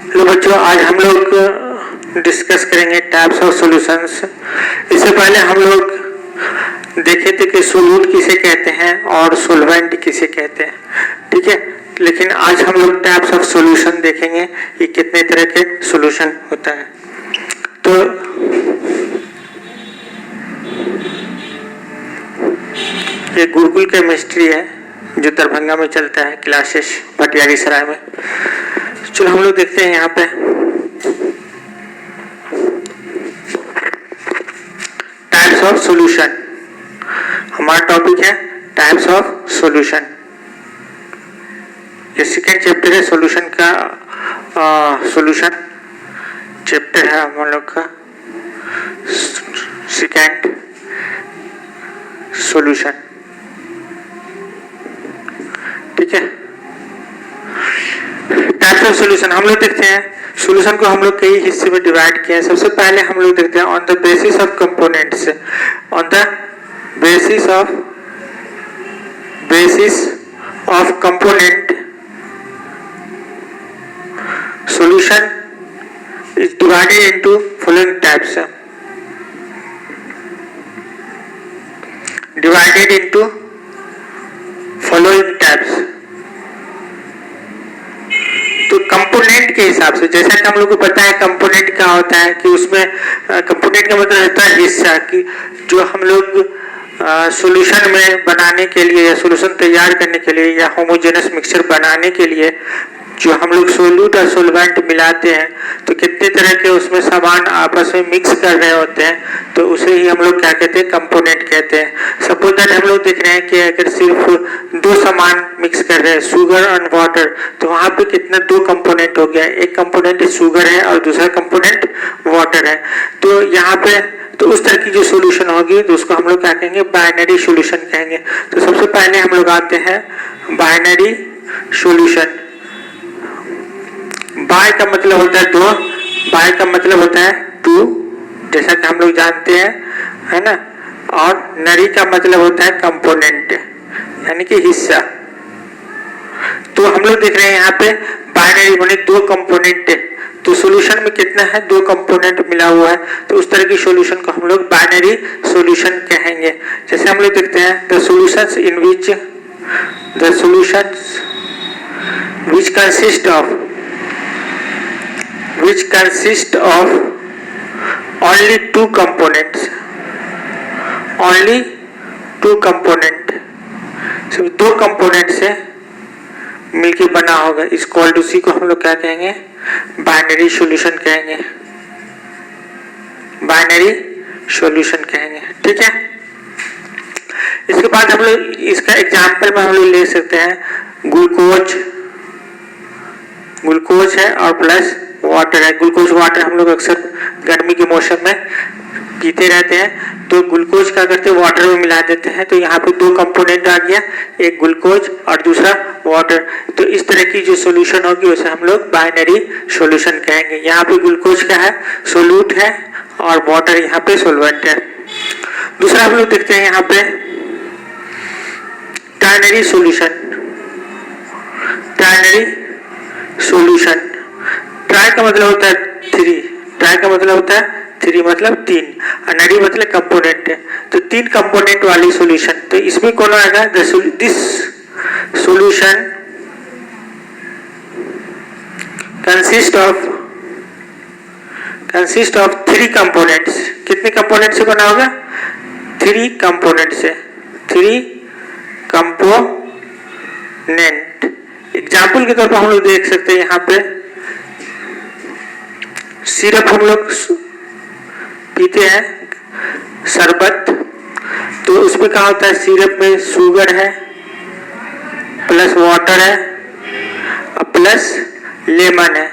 Hello बच्चों, आज हम लोग डिस्कस करेंगे टाइप्स ऑफ सॉल्यूशंस। इससे पहले हम लोग देखे थे कि सोल्यूट किसे कहते हैं और सोलवेंट किसे कहते हैं, ठीक है। लेकिन आज हम लोग टाइप्स ऑफ सॉल्यूशन देखेंगे कि कितने तरह के सॉल्यूशन होता है। तो ये गुरुकुल केमिस्ट्री है जो दरभंगा में चलता है, क्लासेस भटियारी सराय में। चलो हम लोग देखते हैं यहाँ पे टाइप्स ऑफ सॉल्यूशन। हमारा टॉपिक है टाइप्स ऑफ सॉल्यूशन। ये सेकेंड चैप्टर है सॉल्यूशन का। सॉल्यूशन चैप्टर है हम लोग का सेकेंड, सॉल्यूशन, ठीक है। टाइप्स ऑफ सॉल्यूशन हम लोग देखते हैं। सॉल्यूशन को हम लोग कई हिस्से में डिवाइड किया है। सबसे पहले हम लोग देखते हैं on the basis of components. On the basis of component solution is divided into following types. Divided into following types. तो कंपोनेंट के हिसाब से, जैसा कि हम लोग को पता है कंपोनेंट क्या होता है कि उसमें कंपोनेंट का मतलब होता है हिस्सा, कि जो हम लोग सॉल्यूशन में बनाने के लिए या सॉल्यूशन तैयार करने के लिए या होमोजेनस मिक्सचर बनाने के लिए जो हम लोग सोल्यूट और सोलवेंट मिलाते हैं, तो कितने तरह के उसमें सामान आपस में मिक्स कर रहे होते हैं, तो उसे ही हम लोग क्या कहते हैं, कंपोनेंट कहते हैं। सपोज दैट हम लोग देख रहे हैं कि अगर सिर्फ दो सामान मिक्स कर रहे हैं, शुगर और वाटर, तो वहाँ पे कितना दो कंपोनेंट हो गया। एक कंपोनेंट शुगर है और दूसरा कंपोनेंट वाटर है। तो यहाँ पे तो उस तरह की जो सॉल्यूशन होगी तो उसको हम लोग क्या कहेंगे, बाइनरी सॉल्यूशन कहेंगे। तो सबसे पहले हम लोग आते हैं बाइनरी सॉल्यूशन। बाय का मतलब होता है दो, बाय का मतलब होता है टू, जैसा कि हम लोग जानते हैं, है ना। और नरी का मतलब होता है कंपोनेंट, यानी कि हिस्सा। तो हम लोग देख रहे हैं यहाँ पे बाइनरी माने दो कंपोनेंट है, तो सॉल्यूशन में कितना है, दो कंपोनेंट मिला हुआ है। तो उस तरह की सॉल्यूशन को हम लोग बाइनरी सॉल्यूशन कहेंगे। जैसे हम लोग देखते हैं the solutions in which the solutions which consist of only two components, only two component, सिर्फ दो कंपोनेंट से मिलके बना होगा, इस इक्वल टू सी को हम लोग क्या कहेंगे, बाइनरी सॉल्यूशन कहेंगे, बाइनरी सॉल्यूशन कहेंगे, ठीक है। इसके बाद हम लोग इसका एग्जांपल में हम लोग ले सकते हैं ग्लूकोज है और प्लस वाटर है। ग्लूकोज वाटर हम लोग अक्सर गर्मी के मौसम में पीते रहते हैं, तो ग्लूकोज क्या करते हैं, वाटर में मिला देते हैं। तो यहाँ पे दो कंपोनेंट आ गया, एक ग्लूकोज और दूसरा वाटर। तो इस तरह की जो सॉल्यूशन होगी उसे हम लोग बाइनरी सॉल्यूशन कहेंगे। यहाँ पे ग्लूकोज क्या है, सोल्यूट है, और वाटर यहाँ पे सोलवेंट है। दूसरा हम लोग देखते हैं यहाँ पे ternary solution. Ternary solution, try का मतलब होता है थ्री, ट्राई का मतलब होता है थ्री मतलब तीन, और नरी मतलब कंपोनेंट है। तो तीन कंपोनेंट वाली सॉल्यूशन, तो इसमें कौन आएगा, this solution consist of three components. कितने कंपोनेंट से बना होगा, थ्री कंपोनेंट से, थ्री कंपोनेंट। एग्जाम्पल के तौर पर हम लोग देख सकते हैं यहाँ पे सिरप हम लोग पीते हैं, शरबत, तो उसमें क्या होता है, सिरप में शुगर है प्लस वाटर है और प्लस लेमन है।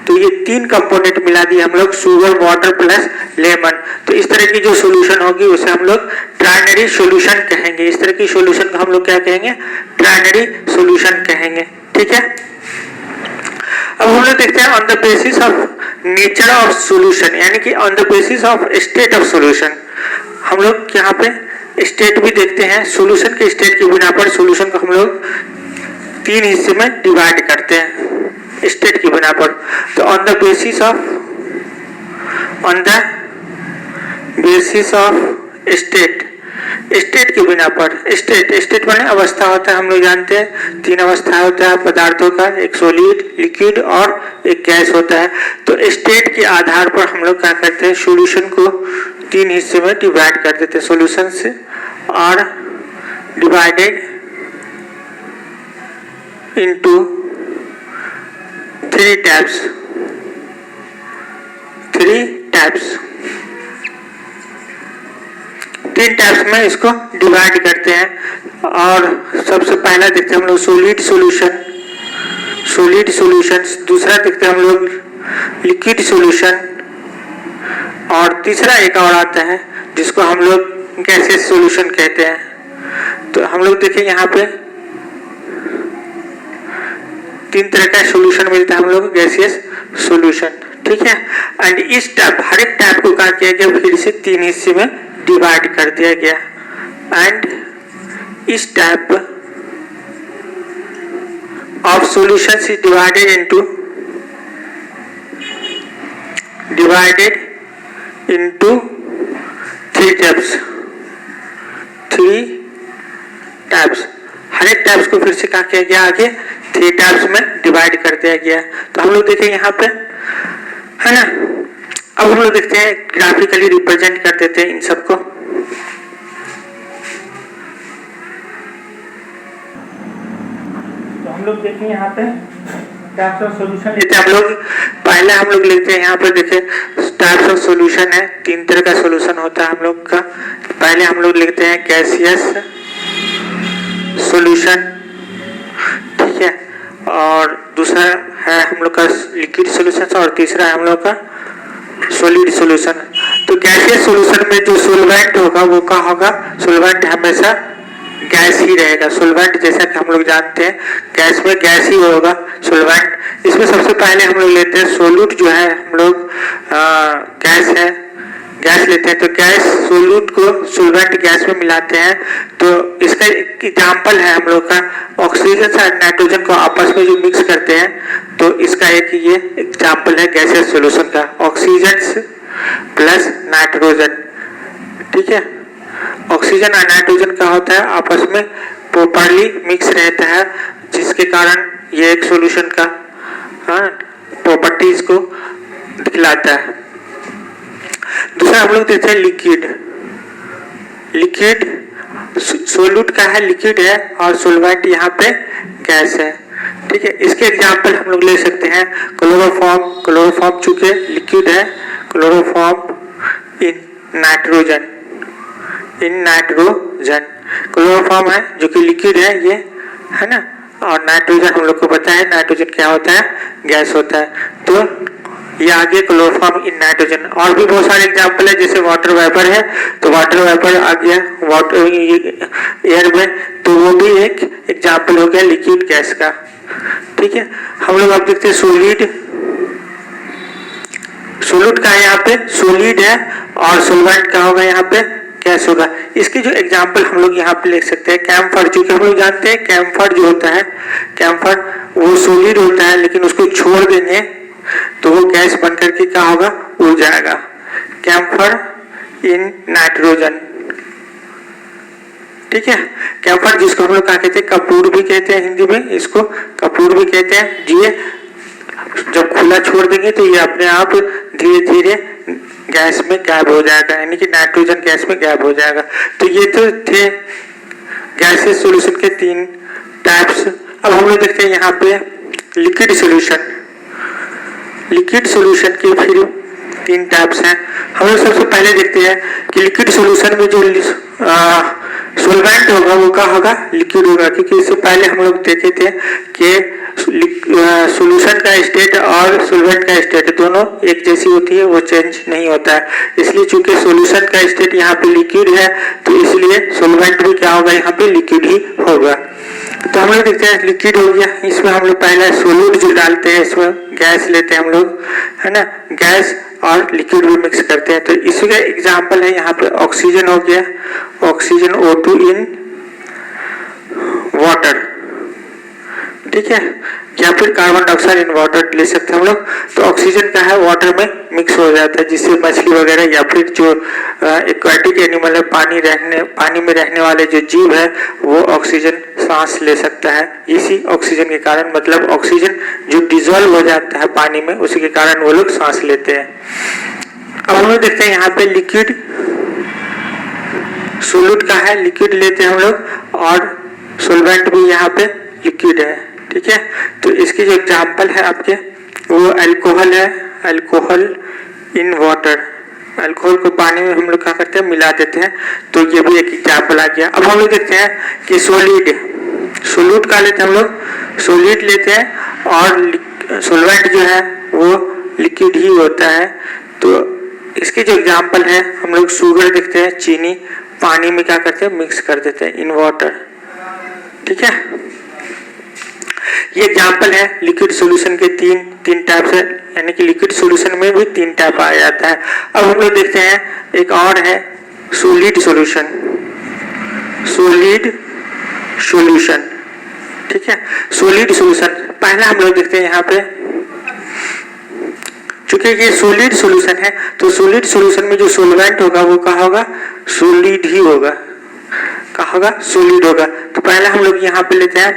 तो ये तीन कंपोनेंट मिला दिए हम लोग, शुगर, वाटर प्लस लेमन। तो इस तरह की जो सॉल्यूशन होगी उसे हम लोग ट्राइनरी सॉल्यूशन कहेंगे। इस तरह की सॉल्यूशन को हम लोग क्या कहेंगे, ट्राइनरी सॉल्यूशन कहेंगे, ठीक है। अब हम लोग देखते हैं on the basis of nature of solution, यानी कि on the basis of state of solution. हम लोग यहाँ पे स्टेट भी देखते हैं, सॉल्यूशन के स्टेट के बिना पर सॉल्यूशन को हम लोग तीन हिस्से में डिवाइड करते हैं। स्टेट की बिना पर। तो on the basis of state, state की बिना पर, स्टेट माने अवस्था होता है, हम लोग जानते हैं 3 अवस्था होता है पदार्थों का, एक सॉलिड, लिक्विड और एक गैस होता है। तो स्टेट के आधार पर हम लोग क्या करते हैं, सॉल्यूशन को 3 हिस्से में डिवाइड कर देते हैं। सॉल्यूशन से are divided into 3 types, 3 types में इसको डिवाइड करते हैं। और सबसे पहला देखते हैं हम लोग सॉलिड सॉल्यूशन, दूसरा देखते हैं हम लोग लिक्विड सॉल्यूशन, और तीसरा एक और आता है जिसको हम लोग गैसियस सॉल्यूशन कहते हैं। तो हम लोग देखें यहाँ पे 3 तरह का सॉल्यूशन मिलता है हम लोग गैसियस सॉल्यूशन, ठीक है। एंड इस टाइप, हर एक टाइप को क्या किया गया, फिर से 3 हिस्से में डिवाइड कर दिया गया। एंड इस type of solutions is divided into 3 types, हर एक टाइप्स को फिर से क्या किया गया, आगे 3 टाइप्स में डिवाइड कर दिया गया। तो हम लोग देखें यहाँ पे, है ना। अब हम लोग देखते हैं ग्राफिकली रिप्रेजेंट कर देते हैं इन सबको। तो हम लोग देखें यहाँ पे टाइप्स ऑफ सॉल्यूशन लेते हैं हम लोग। पहले हम लोग लेते हैं यहाँ पे, देखें टाइप्स ऑफ सॉल्यूशन है, 3 तरह का सॉल्यूशन होता है हम लोग का। पहले हम लोग लेते हैं गैसियस सॉल्यूशन, ठीक है, और दूसरा है हम लोग का लिक्विड सॉल्यूशन, और तीसरा है हम लोग का सॉलिड सॉल्यूशन। तो गैसियस सॉल्यूशन में जो सॉल्वेंट होगा वो क्या होगा, सॉल्वेंट हमेशा गैस ही रहेगा। सॉल्वेंट जैसा कि हम लोग जानते हैं गैस में गैस ही होगा सॉल्वेंट। इसमें सबसे पहले हम लोग लेते हैं सोल्यूट, जो है हम लोग गैस है, गैस लेते हैं। तो गैस सोल्यूट को सॉल्वेंट गैस में मिलाते हैं। तो इसका एक एग्जाम्पल है हम लोग का ऑक्सीजन और नाइट्रोजन को आपस में जो मिक्स करते हैं, तो इसका एक ये एग्जाम्पल है गैसियस सॉल्यूशन का, ऑक्सीजन प्लस नाइट्रोजन, ठीक है। ऑक्सीजन और नाइट्रोजन का होता है आपस में प्रॉपर्ली मिक्स रहता है, जिसके कारण ये एक सॉल्यूशन का प्रॉपर्टीज को दिखलाता है। दूसरा हम लोग देखते हैं लिक्विड सोल्यूट का है, लिक्विड है, और सॉल्वेंट यहाँ पे गैस है, ठीक है। इसके एग्जाम्पल हम लोग ले सकते हैं क्लोरोफॉर्म चूंकि लिक्विड है, क्लोरोफॉर्म इन नाइट्रोजन, क्लोरोफॉर्म है जो कि लिक्विड है, ये है ना। और नाइट्रोजन हम लोग को पता है नाइट्रोजन क्या होता है, गैस होता है। तो ये आगे क्लोरोफॉर्म इन नाइट्रोजन। और भी बहुत सारे एग्जाम्पल है, जैसे वाटर वेपर है, तो वाटर वेपर आ गया वाटर एयर में, तो वो भी एक एग्जाम्पल हो गया लिक्विड गैस का, ठीक है। हम लोग अब देखते हैं सोल्यूट का है, यहाँ पे सॉलिड है, और सॉल्वेंट का होगा यहाँ पे गैस होगा। इसके जो एग्जाम्पल हम लोग यहाँ पे लिख सकते हैं कैम्फर, चूंकि हम लोग जानते हैं कैम्फर जो होता है, कैम्फर वो सॉलिड होता है, लेकिन उसको छोड़ देंगे तो वो गैस बनकर के क्या होगा, उड़ जाएगा। कैम्फर इन नाइट्रोजन, ठीक है। कैम्फर जिसको हम लोग क्या कहते हैं, कपूर भी कहते हैं, हिंदी में इसको कपूर भी कहते हैं। ये जब खुला छोड़ देंगे तो ये अपने आप धीरे धीरे गैस में गैब हो जाएगा, यानी कि नाइट्रोजन गैस में गैब हो जाएगा। तो ये तो थे गैसियस सॉल्यूशन के 3 टाइप्स। अब हम लोग देखते हैं यहाँ पे लिक्विड सॉल्यूशन के फिर 3 टाइप्स हैं। हम लोग सबसे पहले देखते हैं कि लिक्विड सॉल्यूशन में जो सॉल्वेंट होगा वो क्या होगा, लिक्विड होगा, क्योंकि इससे पहले हम लोग देखे थे कि सॉल्यूशन का स्टेट और सॉल्वेंट का स्टेट दोनों एक जैसी होती है, वो चेंज नहीं होता है। इसलिए चूंकि सॉल्यूशन का स्टेट यहाँ पे लिक्विड है, तो इसलिए सॉल्वेंट भी क्या होगा, यहाँ पे लिक्विड ही होगा। तो हम लोग देखते हैं लिक्विड हो गया, इसमें हम लोग पहला सोल्यूट जो डालते हैं, इसमें गैस लेते हैं हम लोग, है ना, गैस और लिक्विड भी मिक्स करते हैं। तो इसी का एग्जाम्पल है यहाँ पे ऑक्सीजन हो गया, ऑक्सीजन O2 इन वाटर, ठीक है। या फिर कार्बन डाइऑक्साइड इन वाटर ले सकते हैं हम लोग। तो ऑक्सीजन का है वाटर में मिक्स हो जाता है, जिससे मछली वगैरह या फिर जो एक्वाटिक एनिमल है, पानी में रहने वाले जो जीव है वो ऑक्सीजन सांस ले सकता है इसी ऑक्सीजन के कारण। मतलब ऑक्सीजन जो डिजोल्व हो जाता है पानी में, उसी के कारण वो लोग सांस लेते हैं। अब हम लोग देखते हैं यहाँ पे लिक्विड सोल्यूट का है, लिक्विड लेते हैं हम लोग, और सोलवेंट भी यहाँ पे लिक्विड है। ठीक है, तो इसकी जो एग्जाम्पल है आपके वो अल्कोहल है, अल्कोहल इन वाटर। अल्कोहल को पानी में हम लोग क्या करते हैं, मिला देते हैं, तो ये भी एक एग्जाम्पल आ गया। अब हम लोग देखते हैं कि सोलिड सोल्यूट का लेते हैं हम लोग, सोलिड लेते हैं, और सोलवेंट जो है वो लिक्विड ही होता है। तो इसके जो एग्जाम्पल है हम लोग शुगर देखते हैं, चीनी पानी में क्या करते हैं, मिक्स कर देते हैं इन वाटर। ठीक है, ये एग्जाम्पल है लिक्विड सॉल्यूशन के तीन टाइप से, यानी कि लिक्विड सॉल्यूशन में भी 3 टाइप आ जाता है। अब हम लोग देखते हैं एक और है सॉलिड सॉल्यूशन, सॉलिड सॉल्यूशन। ठीक है, सॉलिड सॉल्यूशन पहला हम लोग देखते हैं यहाँ पे, चूंकि ये सॉलिड सॉल्यूशन है तो सॉलिड सॉल्यूशन में जो सोलवेंट होगा वो क्या होगा, सॉलिड ही होगा। क्या होगा, सॉलिड होगा। तो पहला हम लोग यहाँ पे लेते हैं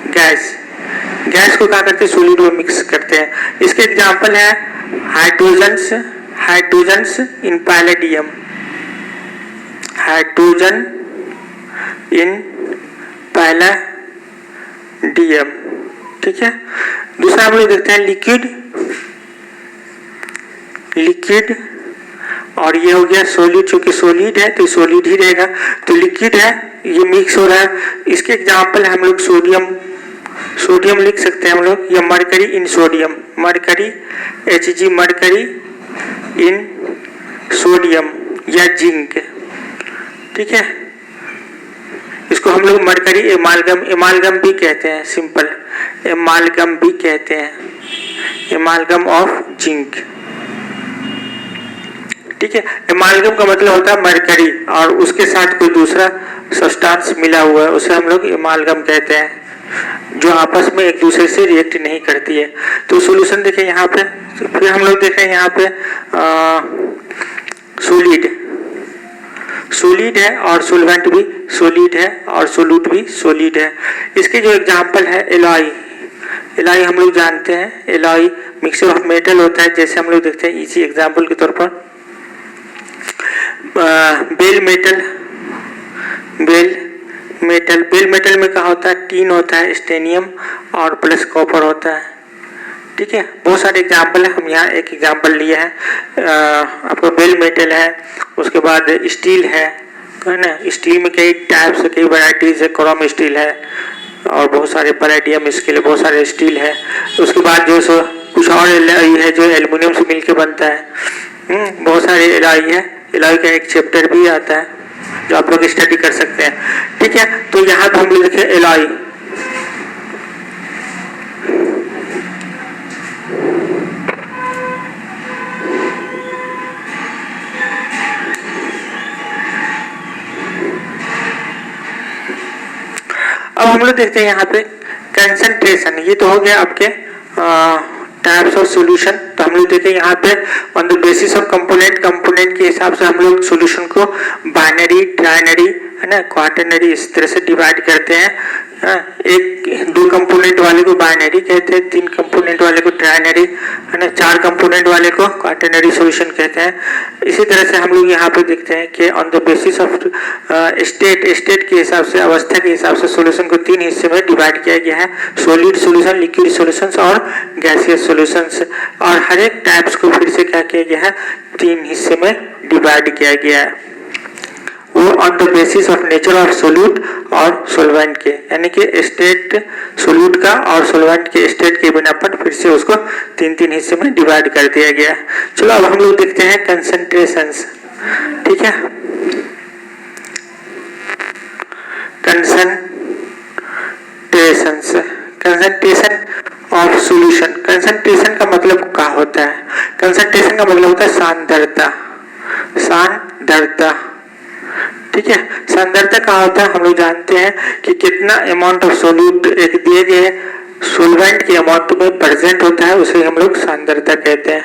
गैस, गैस को क्या करते हैं, सॉलिड में मिक्स करते हैं। इसके एग्जाम्पल है hydrogens, hydrogens in palladium, hydrogen in palladium. ठीक है, दूसरा हम लोग देखते हैं लिक्विड, लिक्विड, और ये हो गया सॉलिड, चूंकि सॉलिड है तो सॉलिड ही रहेगा। तो लिक्विड है, ये मिक्स हो रहा है। इसके एग्जाम्पल है हम लोग सोडियम, सोडियम लिख सकते हैं हम लोग, या मरकरी इन सोडियम, मरकरी Hg, मरकरी इन सोडियम, या जिंक। ठीक है, इसको हम लोग मरकरी एमालगम, एमालगम भी कहते हैं, सिंपल एमालगम भी कहते हैं, एमालगम ऑफ जिंक। ठीक है, एमालगम का मतलब होता है मरकरी और उसके साथ कोई दूसरा सब्सटेंस मिला हुआ है, उसे हम लोग एमालगम कहते हैं, जो आपस में एक दूसरे से रिएक्ट नहीं करती है। तो सॉल्यूशन देखें यहाँ पे, फिर हम लोग देखें यहाँ पे सॉलिड, सॉलिड है और सोलवेंट भी सॉलिड है और सोल्यूट भी सॉलिड है। इसके जो एग्जाम्पल है एलॉय, एलॉय हम लोग जानते हैं, एलॉय मिक्सचर ऑफ मेटल होता है। जैसे हम लोग देखते हैं इसी एग्जाम्पल के तौर पर bell metal, bell metal, bell metal में क्या होता है, टीन होता है, स्टेनियम और प्लस कॉपर होता है। ठीक है, बहुत सारे एग्जाम्पल है, हम यहाँ एक एग्जाम्पल लिए हैं। आपका बेल मेटल है, उसके बाद स्टील है ना, स्टील में कई टाइप्स, कई वैरायटीज है, क्रोम स्टील है और बहुत सारे पैलेडियम स्टील, बहुत सारे स्टील है। उसके बाद जो सो कुछ और एलॉय है जो एल्युमिनियम से मिलकर बनता है। बहुत सारे एलॉय है, एलॉय का एक चैप्टर भी आता है जो आप लोग स्टडी कर सकते हैं। ठीक है, तो यहाँ पे हम लोग लिखे एलॉय, अब हम लोग देखते हैं यहाँ पे कंसंट्रेशन। ये तो हो गया आपके टाइप्स ऑफ सॉल्यूशन। तो हम लोग देखें यहाँ पे on the basis of component, component के हिसाब से हम लोग सॉल्यूशन को बाइनरी, ट्राइनरी है ना, क्वाटरनरी इस तरह से डिवाइड करते हैं। एक 2 कंपोनेंट वाले को बाइनरी कहते हैं, 3 कंपोनेंट वाले को ट्राइनरी है ना, 4 कंपोनेंट वाले को क्वाटरनरी सॉल्यूशन कहते हैं। इसी तरह से हम लोग यहाँ पे देखते हैं कि on the basis of state, state के हिसाब से, अवस्था के हिसाब से सॉल्यूशन को 3 हिस्से में डिवाइड किया गया है, सॉलिड सॉल्यूशन, लिक्विड सॉल्यूशंस और गैसियस सॉल्यूशंस। और हर एक टाइप्स को फिर से क्या किया गया है, 3 हिस्से में डिवाइड किया गया है, वो on the basis of nature of solute और सोलवेंट के, यानी कि स्टेट सोल्यूट का और सोलवेंट के स्टेट के बिना पर फिर से उसको 3 हिस्से में डिवाइड कर दिया गया है। चलो अब हम लोग देखते हैं कंसंट्रेशंस। ठीक है, concentrations, concentration of solution. Concentration का मतलब क्या होता है, कंसंट्रेशन का मतलब होता है सांद्रता, सांद्रता। ठीक है, सांद्रता क्या होता है, हम लोग जानते हैं कि कितना अमाउंट ऑफ सोल्यूट एक दिए गए सोलवेंट की अमाउंट में प्रेजेंट होता है उसे हम लोग सांद्रता कहते हैं।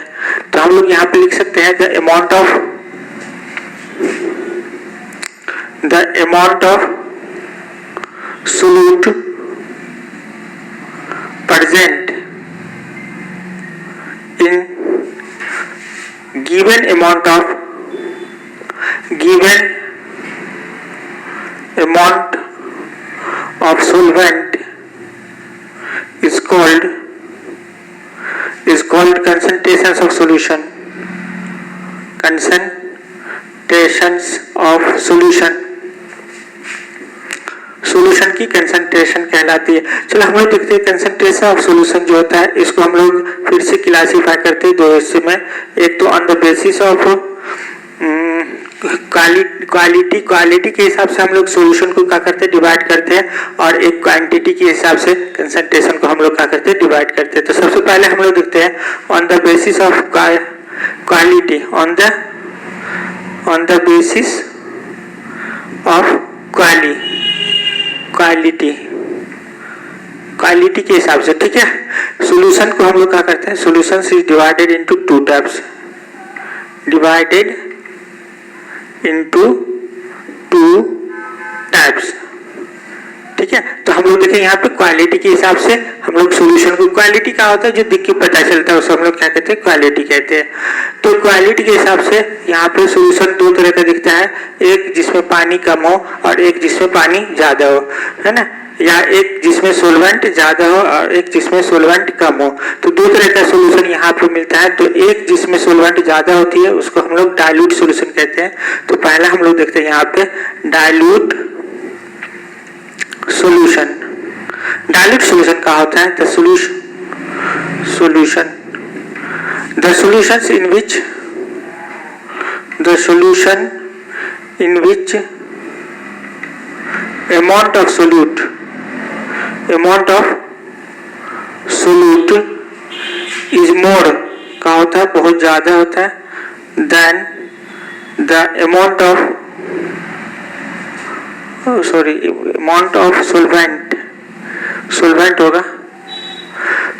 तो हम लोग यहाँ पे लिख सकते हैं the amount of solute present in given amount of solvent is called concentrations of solution solution की कंसंट्रेशन कहलाती है। चलो हम लोग देखते हैं कंसंट्रेशन ऑफ सॉल्यूशन जो होता है इसको हम लोग फिर से क्लासीफाई करते हैं दो हिस्से में। एक तो on the basis of quality के हिसाब से हम लोग सॉल्यूशन को क्या करते हैं डिवाइड करते हैं, और एक क्वांटिटी के हिसाब से कंसंट्रेशन को हम लोग क्या करते हैं डिवाइड करते हैं। तो सबसे पहले हम लोग देखते हैं on the basis of quality, on the basis of quality के हिसाब से, ठीक है। सॉल्यूशन को हम लोग क्या करते हैं, solution is divided into two types, ठीक है। तो हम लोग देखें यहाँ पे क्वालिटी के हिसाब से हम लोग सॉल्यूशन को, क्वालिटी क्या होता है जो दिख के पता चलता है उसे हम लोग क्या कहते हैं क्वालिटी कहते हैं। तो क्वालिटी के हिसाब से यहाँ पे सॉल्यूशन दो तरह का दिखता है, एक जिसमें पानी कम हो और एक जिसमें पानी ज्यादा हो, है ना, या एक जिसमें सोलवेंट ज्यादा हो और एक जिसमें सोलवेंट कम हो। तो दो तरह का सॉल्यूशन यहाँ पे मिलता है। तो एक जिसमें सोलवेंट ज्यादा होती है उसको हम लोग डाइल्यूट सॉल्यूशन कहते हैं। तो पहला हम लोग देखते हैं यहाँ पे डाइल्यूट सॉल्यूशन क्या होता है, the solution in which amount of solute is more क्या होता है, बहुत ज्यादा होता है, than the amount of solvent होगा,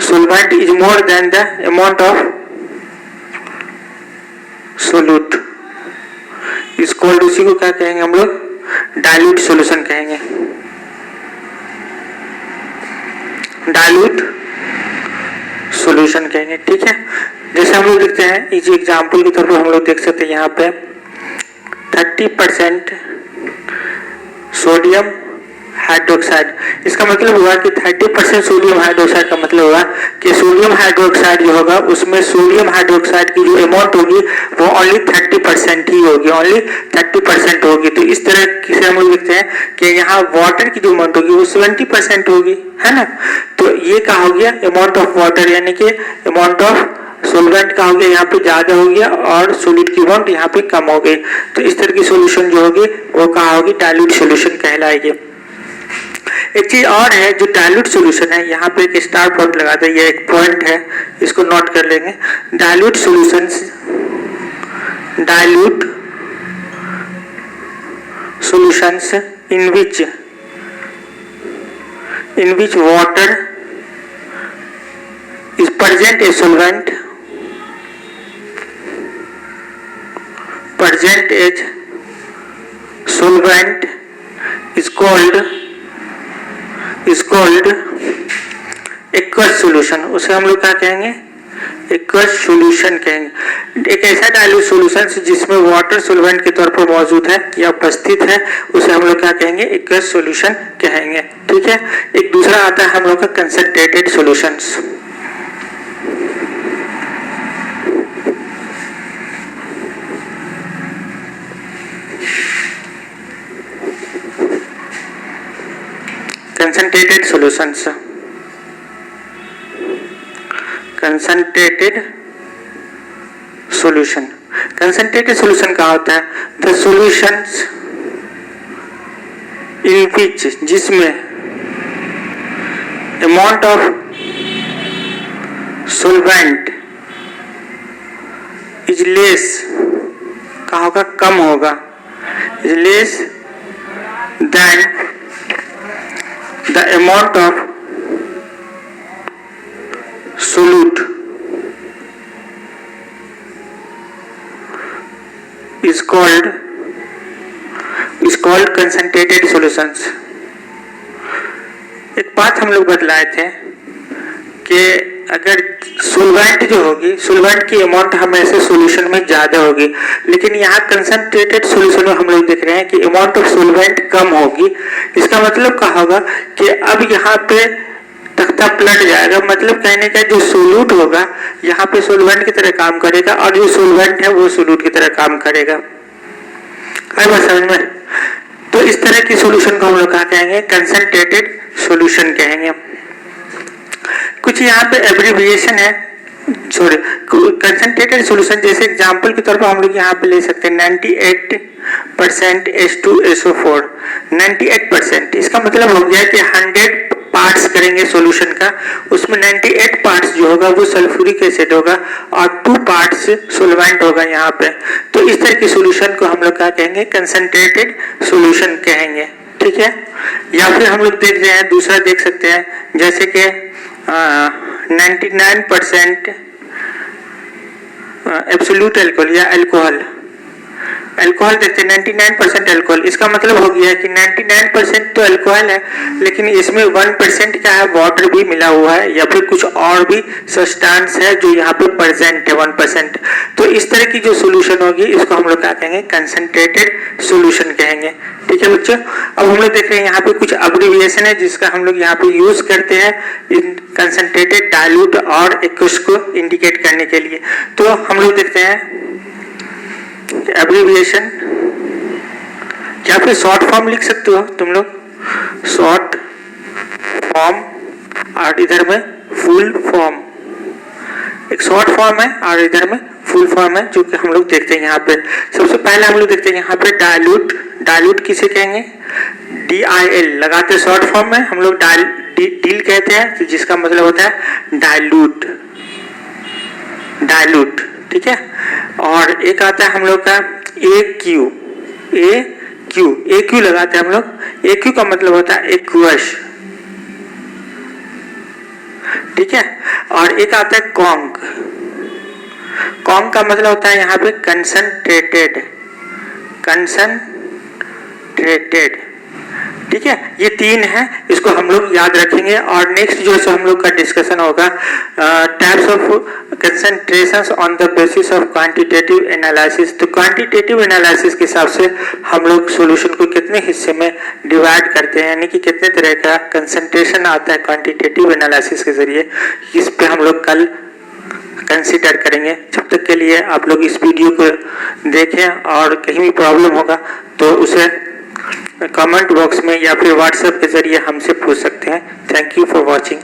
solvent is more than the amount of solute is called, उसी को क्या कहेंगे हम लोग डाइल्यूट सॉल्यूशन कहेंगे, डाइल्यूट सॉल्यूशन कहेंगे, ठीक है। जैसे हम लोग देखते हैं इस एग्जांपल के तौर पर हम लोग देख सकते हैं यहाँ पे 30% सोडियम हाइड्रोक्साइड, इसका मतलब हुआ कि 30% सोडियम हाइड्रोक्साइड का मतलब हुआ कि सोडियम हाइड्रोक्साइड जो होगा उसमें सोडियम हाइड्रोक्साइड की जो अमाउंट होगी वो ओनली 30% ही होगी, ओनली 30% होगी। तो इस तरह से हम लोग देखते हैं कि यहाँ वाटर की जो अमाउंट होगी वो 70% होगी, है ना। तो ये क्या हो गया, अमाउंट ऑफ वाटर यानी कि अमाउंट ऑफ सोलवेंट का हो गया यहाँ पे ज्यादा हो गया और सोल्यूट की अमाउंट यहाँ पे कम हो गई। तो इस तरह की सॉल्यूशन जो होगी वो क्या होगी, डाइल्यूट सॉल्यूशन कहलाएगी। एक चीज और है जो डाइल्यूट सॉल्यूशन है, यहाँ पे एक स्टार पॉइंट लगा दे, ये एक पॉइंट है, इसको नोट कर लेंगे। Dilute solutions in which water is present as solvent, is called aqueous solution, उसे हम लोग क्या कहेंगे, aqueous solution कहेंगे। एक ऐसा डाइल्यूट सॉल्यूशन जिसमें वाटर सोलवेंट के तौर पर मौजूद है या उपस्थित है उसे हम लोग क्या कहेंगे, aqueous solution कहेंगे, ठीक है। एक दूसरा आता है हम लोग का कंसंट्रेटेड सॉल्यूशंस। कंसंट्रेटेड सॉल्यूशन क्या होता है, द सॉल्यूशंस इन विच जिसमें amount of solvent is less क्या होगा, कम होगा, is less than the amount of solute is called concentrated solutions। एक बात हम लोग बतलाए थे कि अगर सोलवेंट जो होगी, सोलवेंट की अमाउंट हमेशा सॉल्यूशन में ज्यादा होगी, लेकिन यहाँ कंसंट्रेटेड सॉल्यूशन में हम लोग देख रहे हैं कि अमाउंट ऑफ सोलवेंट कम होगी। इसका मतलब क्या होगा कि अब यहाँ पे तख्ता पलट जाएगा, मतलब कहने का जो सोल्यूट होगा यहाँ पे सोलवेंट की तरह काम करेगा और जो सोलवेंट है वो सोल्यूट की तरह काम करेगा। आई बात समझ में? तो इस तरह की सॉल्यूशन को हम लोग क्या कहेंगे? कंसंट्रेटेड सॉल्यूशन कहेंगे। कुछ यहाँ पे एब्रिविएशन है, सॉरी, कंसंट्रेटेड सॉल्यूशन जैसे एग्जांपल के तौर पर हम लोग यहाँ पे ले सकते हैं 98% H2SO4। 98% इसका मतलब हो गया कि 100 पार्ट्स करेंगे सॉल्यूशन का, उसमें 98 पार्ट्स जो होगा वो सल्फ्यूरिक एसिड होगा और 2 पार्ट्स सोलवेंट होगा यहाँ पे। तो इस तरह की सॉल्यूशन को हम लोग क्या कहेंगे? कंसंट्रेटेड सॉल्यूशन कहेंगे। ठीक है, या फिर हम लोग देख रहे हैं, दूसरा देख सकते हैं जैसे कि 99% एब्सोल्यूट अल्कोहल या अल्कोहल देखते हैं 99% अल्कोहल। इसका मतलब हो गया कि 99% तो अल्कोहल है, लेकिन इसमें 1% क्या है? वाटर भी मिला हुआ है या फिर कुछ और भी सब्सटेंस है जो यहाँ पे प्रेजेंट है 1%। तो इस तरह की जो सॉल्यूशन होगी इसको हम लोग क्या कहेंगे? कंसंट्रेटेड सॉल्यूशन कहेंगे। ठीक है बच्चों, अब हम लोग देख रहे हैं यहाँ पे कुछ एब्रिविएशन है जिसका हम लोग यहाँ पे यूज करते हैं इन कंसंट्रेटेड, डाइल्यूट और एक्वस को इंडिकेट करने के लिए। तो हम लोग देखते हैं एब्रिविएशन, या फिर शॉर्ट फॉर्म लिख सकते हो तुम लोग, शॉर्ट फॉर्म और इधर में फुल फॉर्म। एक शॉर्ट फॉर्म है और इधर में फुल फॉर्म है जो कि हम लोग देखते हैं यहाँ पे। सबसे पहले हम लोग देखते हैं यहाँ पे डाइल्यूट। डाइल्यूट किसे कहेंगे? DIL लगाते शॉर्ट फॉर्म में हम लोग डील कहते हैं, तो जिसका मतलब होता है डाइल्यूट। डाइल्यूट, ठीक है। और एक आता है हम लोग का AQ लगाते हैं हम लोग। AQ का मतलब होता है एक्वस, ठीक है। और एक आता है कॉन्क। कॉन्क का मतलब होता है यहाँ पे कंसंट्रेटेड, ठीक है। ये 3 है, इसको हम लोग याद रखेंगे। और नेक्स्ट जो है हम लोग का डिस्कशन होगा types of concentrations on the basis of quantitative analysis. तो क्वांटिटेटिव एनालिसिस के हिसाब से हम लोग सॉल्यूशन को कितने हिस्से में डिवाइड करते हैं, यानी कि कितने तरह का कंसंट्रेशन आता है क्वांटिटेटिव एनालिसिस के जरिए, इस पे हम लोग कल कंसीडर करेंगे। जब तक के लिए आप लोग इस वीडियो को देखें और कहीं भी प्रॉब्लम होगा तो उसे कमेंट बॉक्स में या फिर व्हाट्सएप के जरिए हमसे पूछ सकते हैं। Thank you for watching.